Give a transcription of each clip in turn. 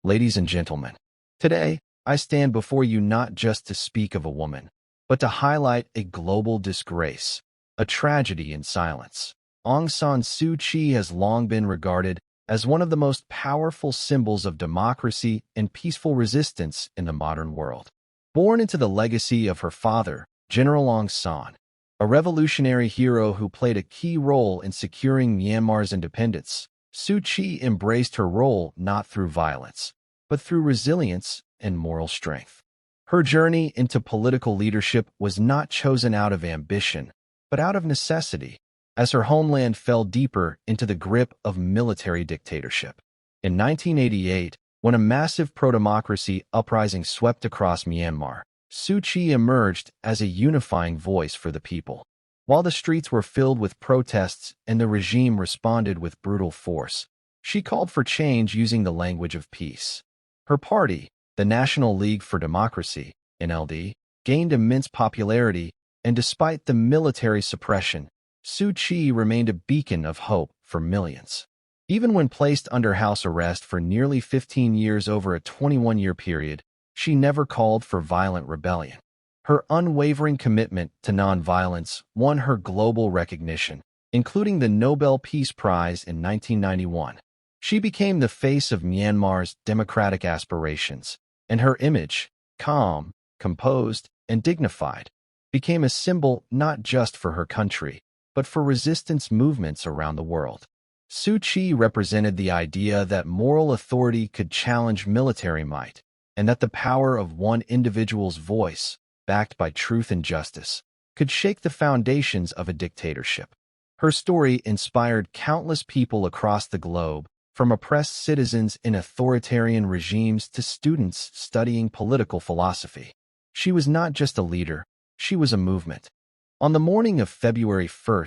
Ladies and gentlemen, today I stand before you not just to speak of a woman, but to highlight a global disgrace, a tragedy in silence. Aung San Suu Kyi has long been regarded as one of the most powerful symbols of democracy and peaceful resistance in the modern world. Born into the legacy of her father, General Aung San, a revolutionary hero who played a key role in securing Myanmar's independence, Suu Kyi embraced her role not through violence, but through resilience and moral strength. Her journey into political leadership was not chosen out of ambition, but out of necessity, as her homeland fell deeper into the grip of military dictatorship. In 1988, when a massive pro-democracy uprising swept across Myanmar, Suu Kyi emerged as a unifying voice for the people. While the streets were filled with protests and the regime responded with brutal force, she called for change using the language of peace. Her party, the National League for Democracy, NLD, gained immense popularity, and despite the military suppression, Suu Kyi remained a beacon of hope for millions. Even when placed under house arrest for nearly 15 years over a 21-year period, she never called for violent rebellion. Her unwavering commitment to nonviolence won her global recognition, including the Nobel Peace Prize in 1991. She became the face of Myanmar's democratic aspirations, and her image, calm, composed, and dignified, became a symbol not just for her country, but for resistance movements around the world. Suu Kyi represented the idea that moral authority could challenge military might, and that the power of one individual's voice, backed by truth and justice, could shake the foundations of a dictatorship. Her story inspired countless people across the globe, from oppressed citizens in authoritarian regimes to students studying political philosophy. She was not just a leader, she was a movement. On the morning of February 1,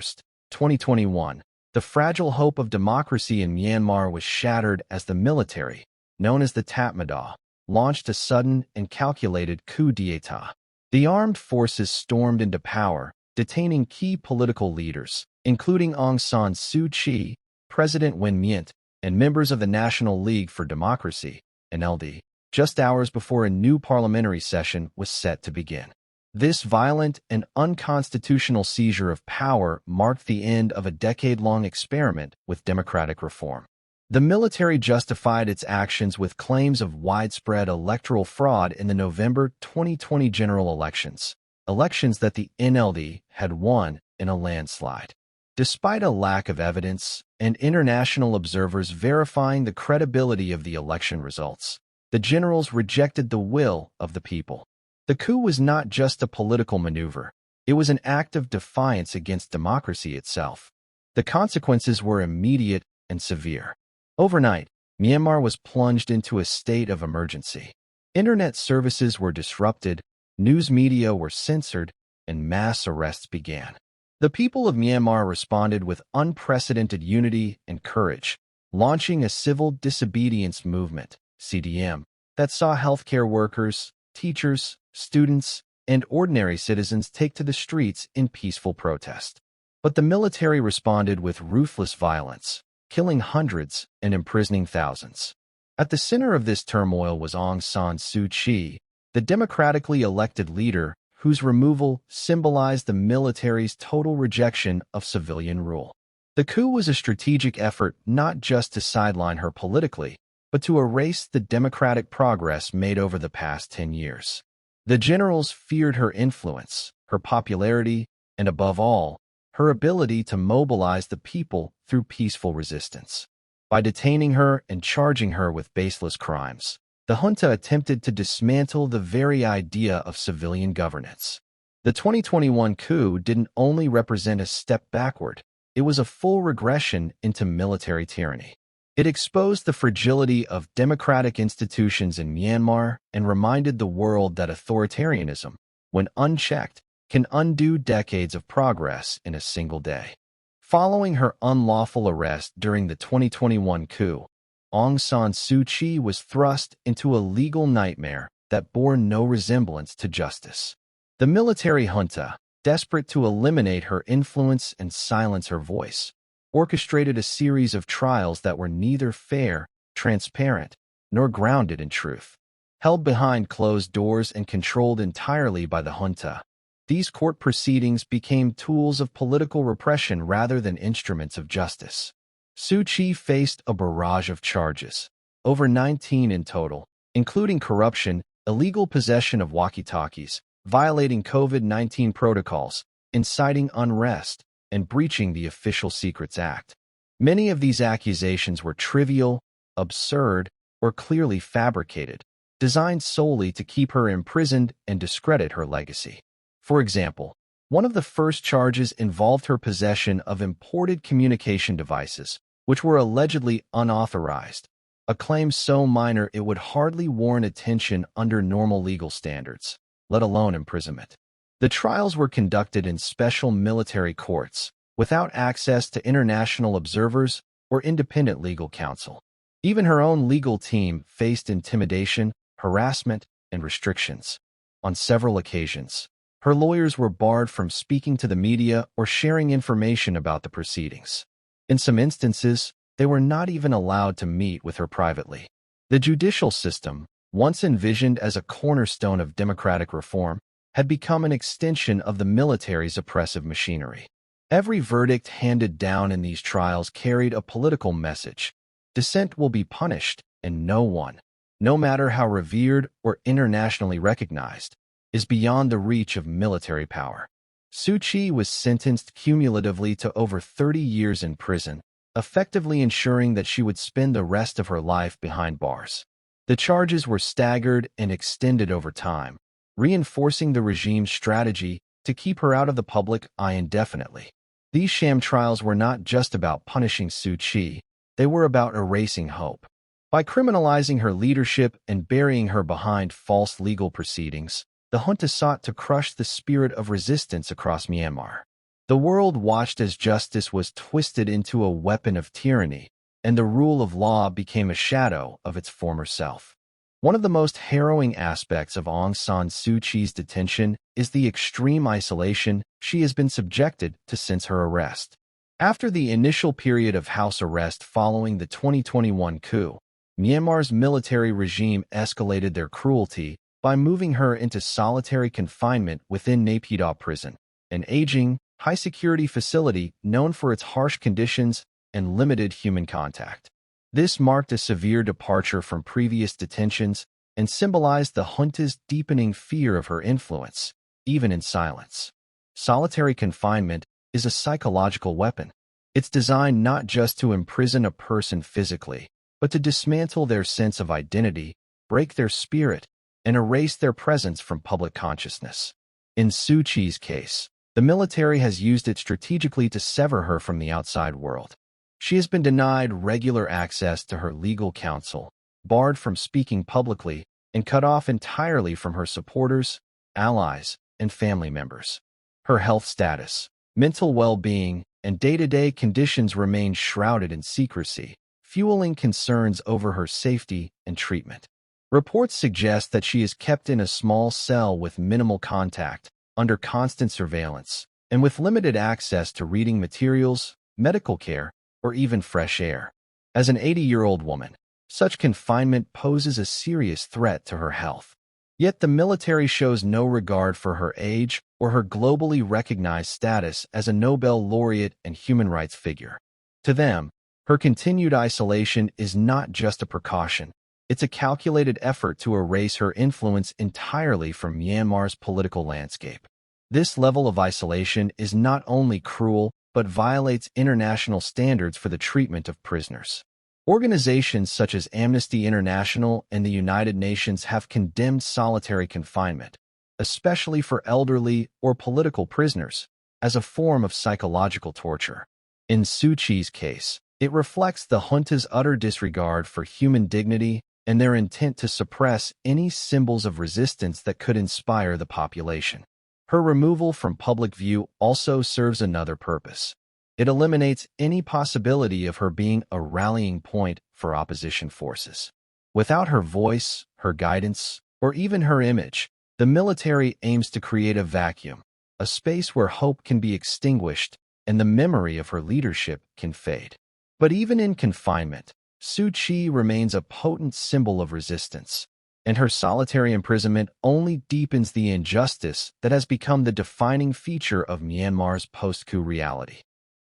2021, the fragile hope of democracy in Myanmar was shattered as the military, known as the Tatmadaw, launched a sudden and calculated coup d'etat. The armed forces stormed into power, detaining key political leaders, including Aung San Suu Kyi, President Win Myint, and members of the National League for Democracy, NLD, just hours before a new parliamentary session was set to begin. This violent and unconstitutional seizure of power marked the end of a decade-long experiment with democratic reform. The military justified its actions with claims of widespread electoral fraud in the November 2020 general elections that the NLD had won in a landslide. Despite a lack of evidence and international observers verifying the credibility of the election results, the generals rejected the will of the people. The coup was not just a political maneuver, it was an act of defiance against democracy itself. The consequences were immediate and severe. Overnight, Myanmar was plunged into a state of emergency. Internet services were disrupted, news media were censored, and mass arrests began. The people of Myanmar responded with unprecedented unity and courage, launching a civil disobedience movement, CDM, that saw healthcare workers, teachers, students, and ordinary citizens take to the streets in peaceful protest. But the military responded with ruthless violence, killing hundreds and imprisoning thousands. At the center of this turmoil was Aung San Suu Kyi, the democratically elected leader whose removal symbolized the military's total rejection of civilian rule. The coup was a strategic effort not just to sideline her politically, but to erase the democratic progress made over the past 10 years. The generals feared her influence, her popularity, and above all, her ability to mobilize the people through peaceful resistance. By detaining her and charging her with baseless crimes, the junta attempted to dismantle the very idea of civilian governance. The 2021 coup didn't only represent a step backward, it was a full regression into military tyranny. It exposed the fragility of democratic institutions in Myanmar and reminded the world that authoritarianism, when unchecked, can undo decades of progress in a single day. Following her unlawful arrest during the 2021 coup, Aung San Suu Kyi was thrust into a legal nightmare that bore no resemblance to justice. The military junta, desperate to eliminate her influence and silence her voice, orchestrated a series of trials that were neither fair, transparent, nor grounded in truth. Held behind closed doors and controlled entirely by the junta, these court proceedings became tools of political repression rather than instruments of justice. Suu Kyi faced a barrage of charges, over 19 in total, including corruption, illegal possession of walkie-talkies, violating COVID-19 protocols, inciting unrest, and breaching the Official Secrets Act. Many of these accusations were trivial, absurd, or clearly fabricated, designed solely to keep her imprisoned and discredit her legacy. For example, one of the first charges involved her possession of imported communication devices, which were allegedly unauthorized, a claim so minor it would hardly warrant attention under normal legal standards, let alone imprisonment. The trials were conducted in special military courts, without access to international observers or independent legal counsel. Even her own legal team faced intimidation, harassment, and restrictions. On several occasions, her lawyers were barred from speaking to the media or sharing information about the proceedings. In some instances, they were not even allowed to meet with her privately. The judicial system, once envisioned as a cornerstone of democratic reform, had become an extension of the military's oppressive machinery. Every verdict handed down in these trials carried a political message. Dissent will be punished, and no one, no matter how revered or internationally recognized, is beyond the reach of military power. Suu Kyi was sentenced cumulatively to over 30 years in prison, effectively ensuring that she would spend the rest of her life behind bars. The charges were staggered and extended over time, reinforcing the regime's strategy to keep her out of the public eye indefinitely. These sham trials were not just about punishing Suu Kyi, they were about erasing hope. By criminalizing her leadership and burying her behind false legal proceedings, the junta sought to crush the spirit of resistance across Myanmar. The world watched as justice was twisted into a weapon of tyranny, and the rule of law became a shadow of its former self. One of the most harrowing aspects of Aung San Suu Kyi's detention is the extreme isolation she has been subjected to since her arrest. After the initial period of house arrest following the 2021 coup, Myanmar's military regime escalated their cruelty by moving her into solitary confinement within Naypyidaw prison, an aging, high-security facility known for its harsh conditions and limited human contact. This marked a severe departure from previous detentions and symbolized the junta's deepening fear of her influence, even in silence. Solitary confinement is a psychological weapon. It's designed not just to imprison a person physically, but to dismantle their sense of identity, break their spirit, and erase their presence from public consciousness. In Suu Kyi's case, the military has used it strategically to sever her from the outside world. She has been denied regular access to her legal counsel, barred from speaking publicly, and cut off entirely from her supporters, allies, and family members. Her health status, mental well-being, and day-to-day conditions remain shrouded in secrecy, fueling concerns over her safety and treatment. Reports suggest that she is kept in a small cell with minimal contact, under constant surveillance, and with limited access to reading materials, medical care, or even fresh air. As an 80-year-old woman, such confinement poses a serious threat to her health. Yet the military shows no regard for her age or her globally recognized status as a Nobel laureate and human rights figure. To them, her continued isolation is not just a precaution. It's a calculated effort to erase her influence entirely from Myanmar's political landscape. This level of isolation is not only cruel, but violates international standards for the treatment of prisoners. Organizations such as Amnesty International and the United Nations have condemned solitary confinement, especially for elderly or political prisoners, as a form of psychological torture. In Suu Kyi's case, it reflects the junta's utter disregard for human dignity and their intent to suppress any symbols of resistance that could inspire the population. Her removal from public view also serves another purpose. It eliminates any possibility of her being a rallying point for opposition forces. Without her voice, her guidance, or even her image, the military aims to create a vacuum, a space where hope can be extinguished and the memory of her leadership can fade. But even in confinement, Suu Kyi remains a potent symbol of resistance, and her solitary imprisonment only deepens the injustice that has become the defining feature of Myanmar's post-coup reality.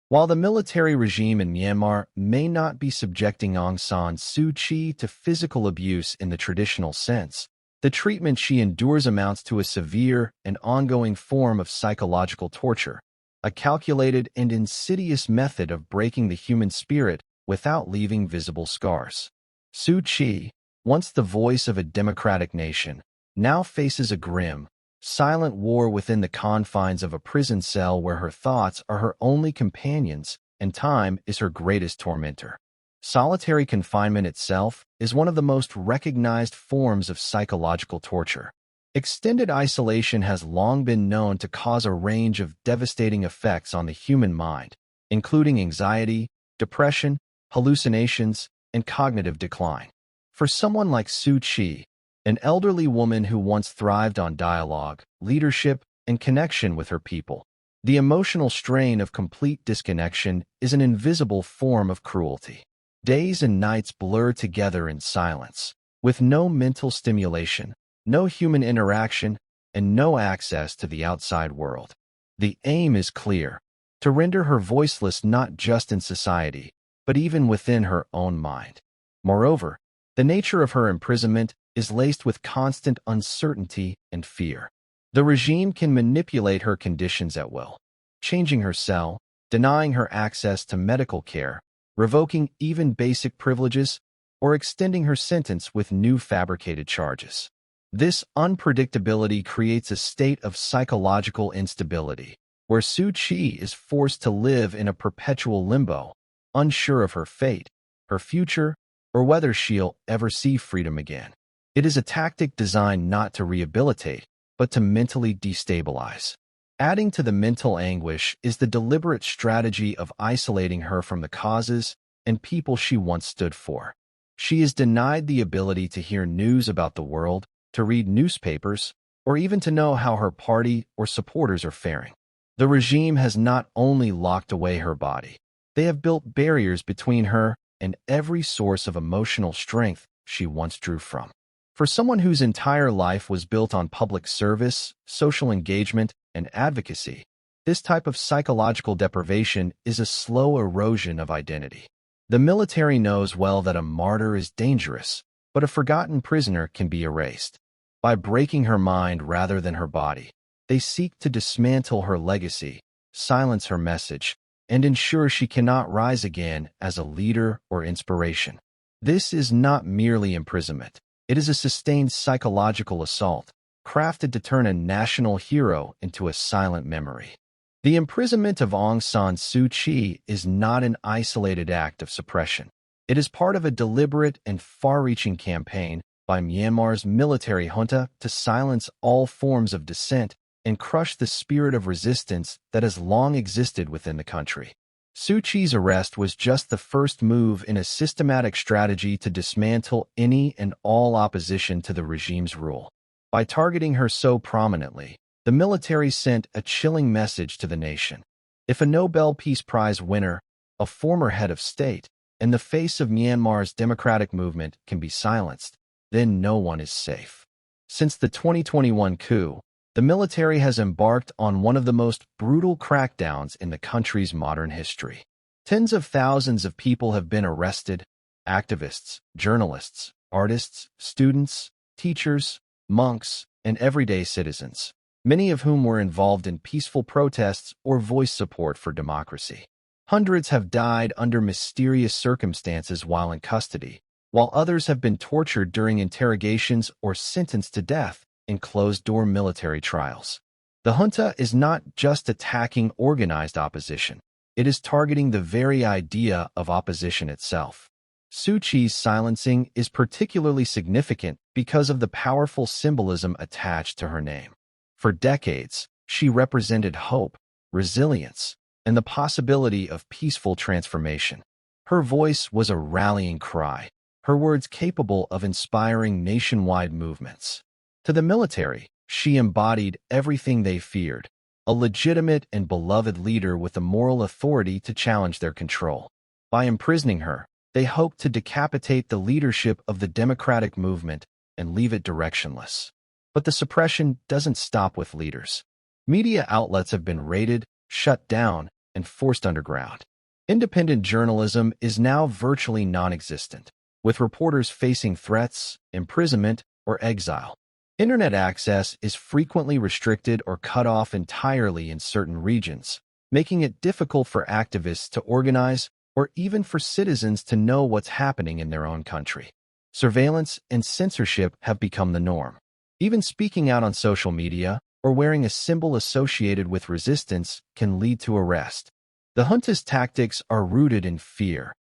While the military regime in Myanmar may not be subjecting Aung San Suu Kyi to physical abuse in the traditional sense, the treatment she endures amounts to a severe and ongoing form of psychological torture, a calculated and insidious method of breaking the human spirit without leaving visible scars. Suu Kyi, once the voice of a democratic nation, now faces a grim, silent war within the confines of a prison cell where her thoughts are her only companions and time is her greatest tormentor. Solitary confinement itself is one of the most recognized forms of psychological torture. Extended isolation has long been known to cause a range of devastating effects on the human mind, including anxiety, depression, hallucinations, and cognitive decline. For someone like Suu Kyi, an elderly woman who once thrived on dialogue, leadership, and connection with her people, the emotional strain of complete disconnection is an invisible form of cruelty. Days and nights blur together in silence, with no mental stimulation, no human interaction, and no access to the outside world. The aim is clear: to render her voiceless not just in society, but even within her own mind. Moreover, the nature of her imprisonment is laced with constant uncertainty and fear. The regime can manipulate her conditions at will, changing her cell, denying her access to medical care, revoking even basic privileges, or extending her sentence with new fabricated charges. This unpredictability creates a state of psychological instability, where Suu Kyi is forced to live in a perpetual limbo, unsure of her fate, her future, or whether she'll ever see freedom again. It is a tactic designed not to rehabilitate, but to mentally destabilize. Adding to the mental anguish is the deliberate strategy of isolating her from the causes and people she once stood for. She is denied the ability to hear news about the world, to read newspapers, or even to know how her party or supporters are faring. The regime has not only locked away her body, they have built barriers between her and every source of emotional strength she once drew from. For someone whose entire life was built on public service, social engagement, and advocacy, this type of psychological deprivation is a slow erosion of identity. The military knows well that a martyr is dangerous, but a forgotten prisoner can be erased. By breaking her mind rather than her body, they seek to dismantle her legacy, silence her message, and ensure she cannot rise again as a leader or inspiration. This is not merely imprisonment. It is a sustained psychological assault, crafted to turn a national hero into a silent memory. The imprisonment of Aung San Suu Kyi is not an isolated act of suppression. It is part of a deliberate and far-reaching campaign by Myanmar's military junta to silence all forms of dissent and crush the spirit of resistance that has long existed within the country. Suu Kyi's arrest was just the first move in a systematic strategy to dismantle any and all opposition to the regime's rule. By targeting her so prominently, the military sent a chilling message to the nation. If a Nobel Peace Prize winner, a former head of state, and the face of Myanmar's democratic movement can be silenced, then no one is safe. Since the 2021 coup, the military has embarked on one of the most brutal crackdowns in the country's modern history. Tens of thousands of people have been arrested: activists, journalists, artists, students, teachers, monks, and everyday citizens, many of whom were involved in peaceful protests or voiced support for democracy. Hundreds have died under mysterious circumstances while in custody, while others have been tortured during interrogations or sentenced to death in closed-door military trials. The junta is not just attacking organized opposition, it is targeting the very idea of opposition itself. Suu Kyi's silencing is particularly significant because of the powerful symbolism attached to her name. For decades, she represented hope, resilience, and the possibility of peaceful transformation. Her voice was a rallying cry, her words capable of inspiring nationwide movements. To the military, she embodied everything they feared: a legitimate and beloved leader with the moral authority to challenge their control. By imprisoning her, They hope to decapitate the leadership of the democratic movement and leave it directionless. But the suppression doesn't stop with leaders. Media outlets have been raided, shut down, and forced underground. Independent journalism is now virtually non-existent, with reporters facing threats, imprisonment, or exile. Internet access is frequently restricted or cut off entirely in certain regions, making it difficult for activists to organize or even for citizens to know what's happening in their own country. Surveillance and censorship have become the norm. Even speaking out on social media or wearing a symbol associated with resistance can lead to arrest. The junta's tactics are rooted in fear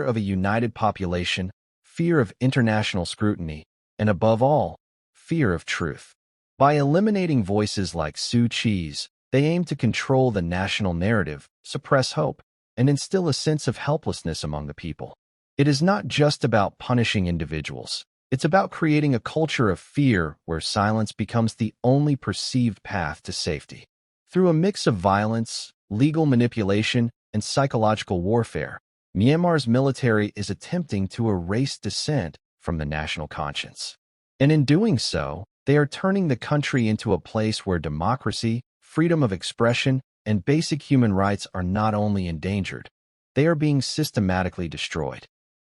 of a united population, fear of international scrutiny, and above all, fear of truth. By eliminating voices like Suu Kyi's, they aim to control the national narrative, suppress hope, and instill a sense of helplessness among the people. It is not just about punishing individuals. It's about creating a culture of fear where silence becomes the only perceived path to safety. Through a mix of violence, legal manipulation, and psychological warfare, Myanmar's military is attempting to erase dissent from the national conscience. And in doing so, they are turning the country into a place where democracy, freedom of expression, and basic human rights are not only endangered, they are being systematically destroyed.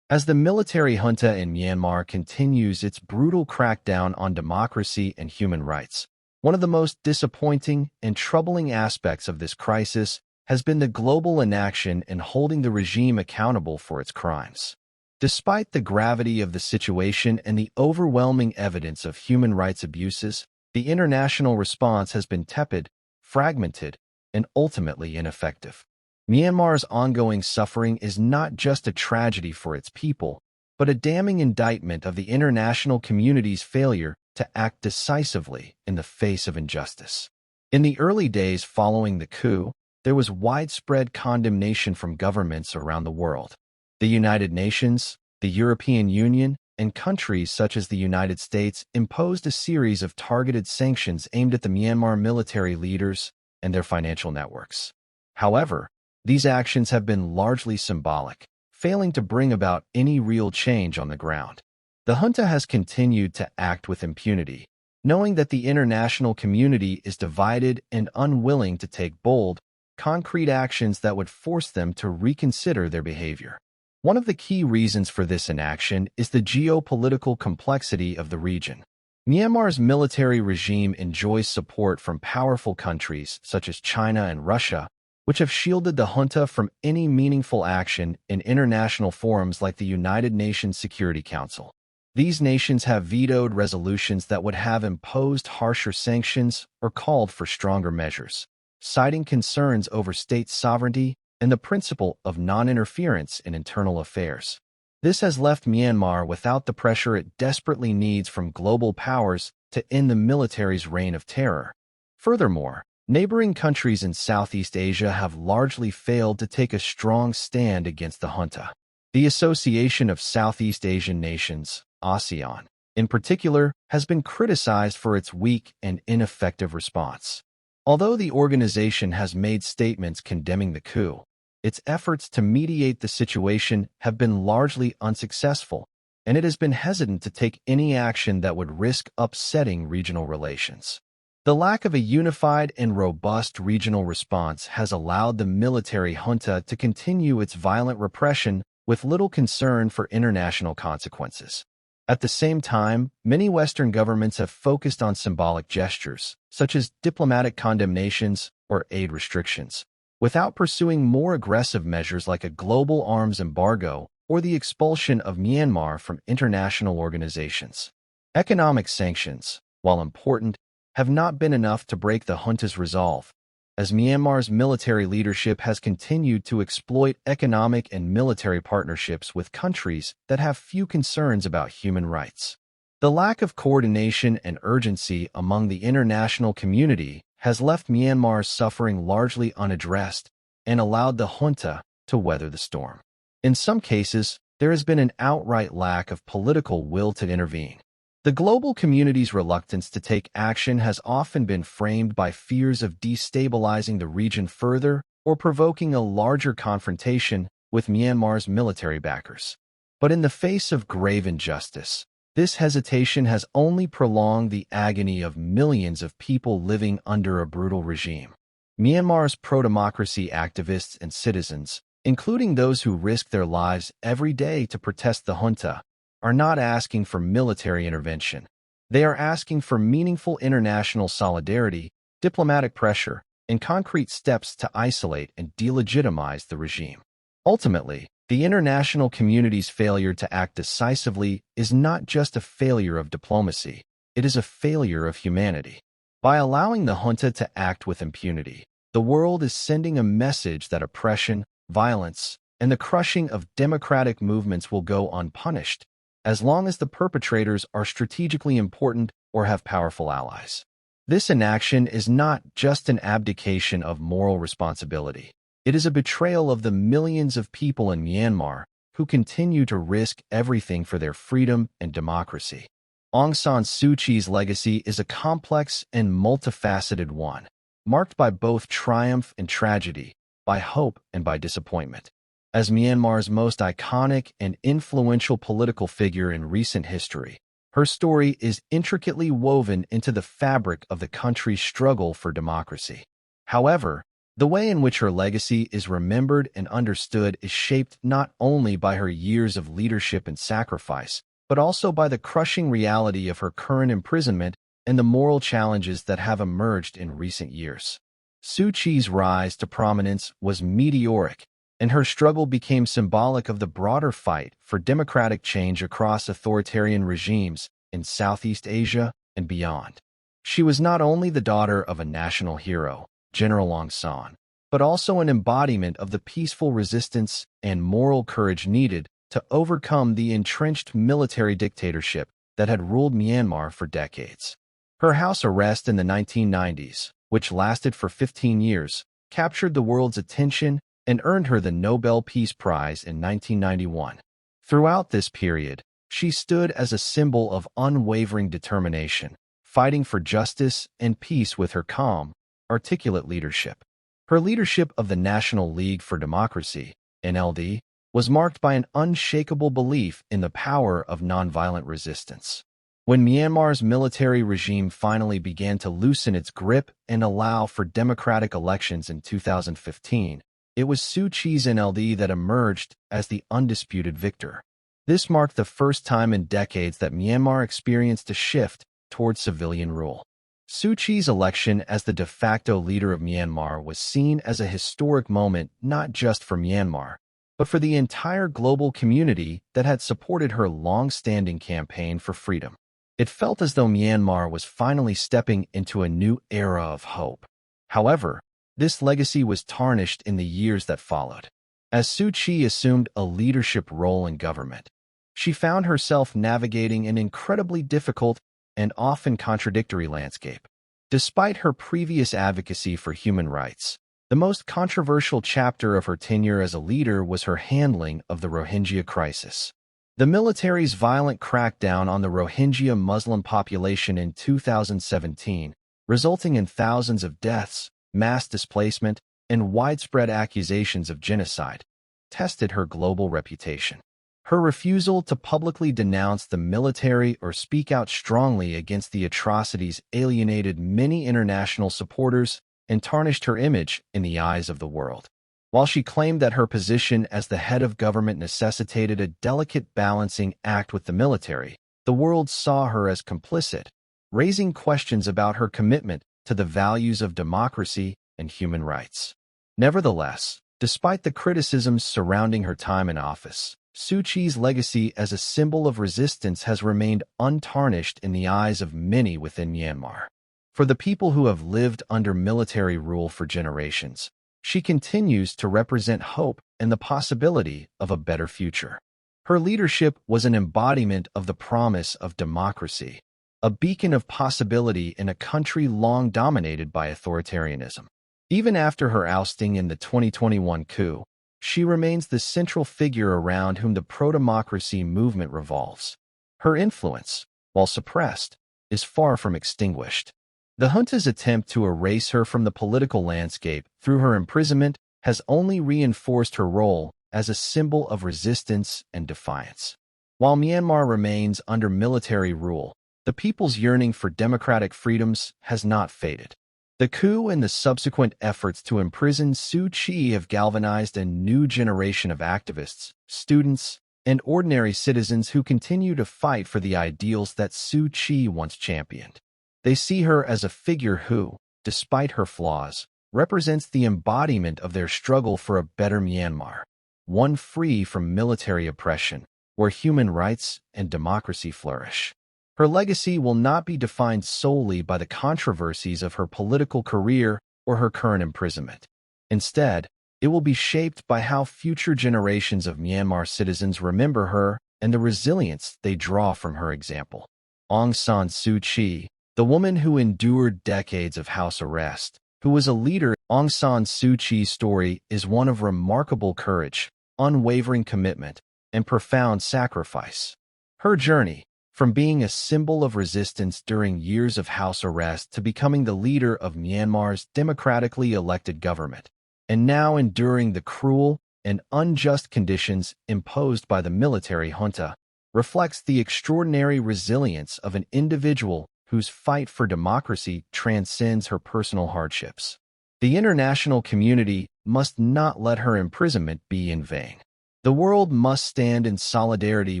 As the military junta in Myanmar continues its brutal crackdown on democracy and human rights, one of the most disappointing and troubling aspects of this crisis has been the global inaction in holding the regime accountable for its crimes. Despite the gravity of the situation and the overwhelming evidence of human rights abuses, the international response has been tepid, fragmented, and ultimately ineffective. Myanmar's ongoing suffering is not just a tragedy for its people, but a damning indictment of the international community's failure to act decisively in the face of injustice. In the early days following the coup, there was widespread condemnation from governments around the world. The United Nations, the European Union, and countries such as the United States imposed a series of targeted sanctions aimed at the Myanmar military leaders and their financial networks. However, these actions have been largely symbolic, failing to bring about any real change on the ground. The junta has continued to act with impunity, knowing that the international community is divided and unwilling to take bold, concrete actions that would force them to reconsider their behavior. One of the key reasons for this inaction is the geopolitical complexity of the region. Myanmar's military regime enjoys support from powerful countries such as China and Russia, which have shielded the junta from any meaningful action in international forums like the United Nations Security Council. These nations have vetoed resolutions that would have imposed harsher sanctions or called for stronger measures, citing concerns over state sovereignty and the principle of non-interference in internal affairs. This has left Myanmar without the pressure it desperately needs from global powers to end the military's reign of terror. Furthermore, neighboring countries in Southeast Asia have largely failed to take a strong stand against the junta. The Association of Southeast Asian Nations, ASEAN, in particular, has been criticized for its weak and ineffective response. Although the organization has made statements condemning the coup, its efforts to mediate the situation have been largely unsuccessful, and it has been hesitant to take any action that would risk upsetting regional relations. The lack of a unified and robust regional response has allowed the military junta to continue its violent repression with little concern for international consequences. At the same time, many Western governments have focused on symbolic gestures, such as diplomatic condemnations or aid restrictions, without pursuing more aggressive measures like a global arms embargo or the expulsion of Myanmar from international organizations. Economic sanctions, while important, have not been enough to break the junta's resolve, as Myanmar's military leadership has continued to exploit economic and military partnerships with countries that have few concerns about human rights. The lack of coordination and urgency among the international community has left Myanmar's suffering largely unaddressed and allowed the junta to weather the storm. In some cases, there has been an outright lack of political will to intervene. The global community's reluctance to take action has often been framed by fears of destabilizing the region further or provoking a larger confrontation with Myanmar's military backers. But in the face of grave injustice, this hesitation has only prolonged the agony of millions of people living under a brutal regime. Myanmar's pro-democracy activists and citizens, including those who risk their lives every day to protest the junta, are not asking for military intervention. They are asking for meaningful international solidarity, diplomatic pressure, and concrete steps to isolate and delegitimize the regime. Ultimately, the international community's failure to act decisively is not just a failure of diplomacy, it is a failure of humanity. By allowing the junta to act with impunity, the world is sending a message that oppression, violence, and the crushing of democratic movements will go unpunished, as long as the perpetrators are strategically important or have powerful allies. This inaction is not just an abdication of moral responsibility. It is a betrayal of the millions of people in Myanmar who continue to risk everything for their freedom and democracy. Aung San Suu Kyi's legacy is a complex and multifaceted one, marked by both triumph and tragedy, by hope and by disappointment. As Myanmar's most iconic and influential political figure in recent history, her story is intricately woven into the fabric of the country's struggle for democracy. However, the way in which her legacy is remembered and understood is shaped not only by her years of leadership and sacrifice, but also by the crushing reality of her current imprisonment and the moral challenges that have emerged in recent years. Suu Kyi's rise to prominence was meteoric, and her struggle became symbolic of the broader fight for democratic change across authoritarian regimes in Southeast Asia and beyond. She was not only the daughter of a national hero, General Aung San, but also an embodiment of the peaceful resistance and moral courage needed to overcome the entrenched military dictatorship that had ruled Myanmar for decades. Her house arrest in the 1990s, which lasted for 15 years, captured the world's attention and earned her the Nobel Peace Prize in 1991. Throughout this period, she stood as a symbol of unwavering determination, fighting for justice and peace with her calm, articulate leadership. Her leadership of the National League for Democracy, NLD, was marked by an unshakable belief in the power of nonviolent resistance. When Myanmar's military regime finally began to loosen its grip and allow for democratic elections in 2015, it was Suu Kyi's NLD that emerged as the undisputed victor. This marked the first time in decades that Myanmar experienced a shift towards civilian rule. Suu Kyi's election as the de facto leader of Myanmar was seen as a historic moment not just for Myanmar, but for the entire global community that had supported her long-standing campaign for freedom. It felt as though Myanmar was finally stepping into a new era of hope. However, this legacy was tarnished in the years that followed. As Suu Kyi assumed a leadership role in government, she found herself navigating an incredibly difficult and often contradictory landscape. Despite her previous advocacy for human rights, the most controversial chapter of her tenure as a leader was her handling of the Rohingya crisis. The military's violent crackdown on the Rohingya Muslim population in 2017, resulting in thousands of deaths, mass displacement, and widespread accusations of genocide, tested her global reputation. Her refusal to publicly denounce the military or speak out strongly against the atrocities alienated many international supporters and tarnished her image in the eyes of the world. While she claimed that her position as the head of government necessitated a delicate balancing act with the military, the world saw her as complicit, raising questions about her commitment to the values of democracy and human rights. Nevertheless, despite the criticisms surrounding her time in office, Suu Kyi's legacy as a symbol of resistance has remained untarnished in the eyes of many within Myanmar. For the people who have lived under military rule for generations, she continues to represent hope and the possibility of a better future. Her leadership was an embodiment of the promise of democracy, a beacon of possibility in a country long dominated by authoritarianism. Even after her ousting in the 2021 coup, she remains the central figure around whom the pro-democracy movement revolves. Her influence, while suppressed, is far from extinguished. The junta's attempt to erase her from the political landscape through her imprisonment has only reinforced her role as a symbol of resistance and defiance. While Myanmar remains under military rule, the people's yearning for democratic freedoms has not faded. The coup and the subsequent efforts to imprison Suu Kyi have galvanized a new generation of activists, students, and ordinary citizens who continue to fight for the ideals that Suu Kyi once championed. They see her as a figure who, despite her flaws, represents the embodiment of their struggle for a better Myanmar, one free from military oppression, where human rights and democracy flourish. Her legacy will not be defined solely by the controversies of her political career or her current imprisonment. Instead, it will be shaped by how future generations of Myanmar citizens remember her and the resilience they draw from her example. Aung San Suu Kyi, the woman who endured decades of house arrest, who was a leader. Aung San Suu Kyi's story is one of remarkable courage, unwavering commitment, and profound sacrifice. Her journey, from being a symbol of resistance during years of house arrest to becoming the leader of Myanmar's democratically elected government, and now enduring the cruel and unjust conditions imposed by the military junta, reflects the extraordinary resilience of an individual whose fight for democracy transcends her personal hardships. The international community must not let her imprisonment be in vain. The world must stand in solidarity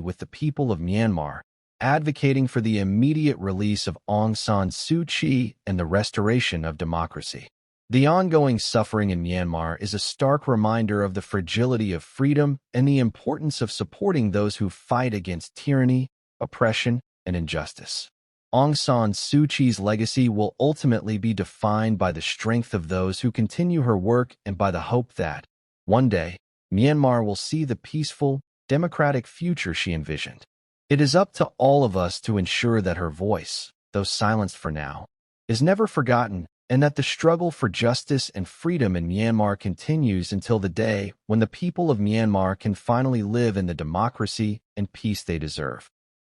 with the people of Myanmar, advocating for the immediate release of Aung San Suu Kyi and the restoration of democracy. The ongoing suffering in Myanmar is a stark reminder of the fragility of freedom and the importance of supporting those who fight against tyranny, oppression, and injustice. Aung San Suu Kyi's legacy will ultimately be defined by the strength of those who continue her work and by the hope that, one day, Myanmar will see the peaceful, democratic future she envisioned. It is up to all of us to ensure that her voice, though silenced for now, is never forgotten, and that the struggle for justice and freedom in Myanmar continues until the day when the people of Myanmar can finally live in the democracy and peace they deserve.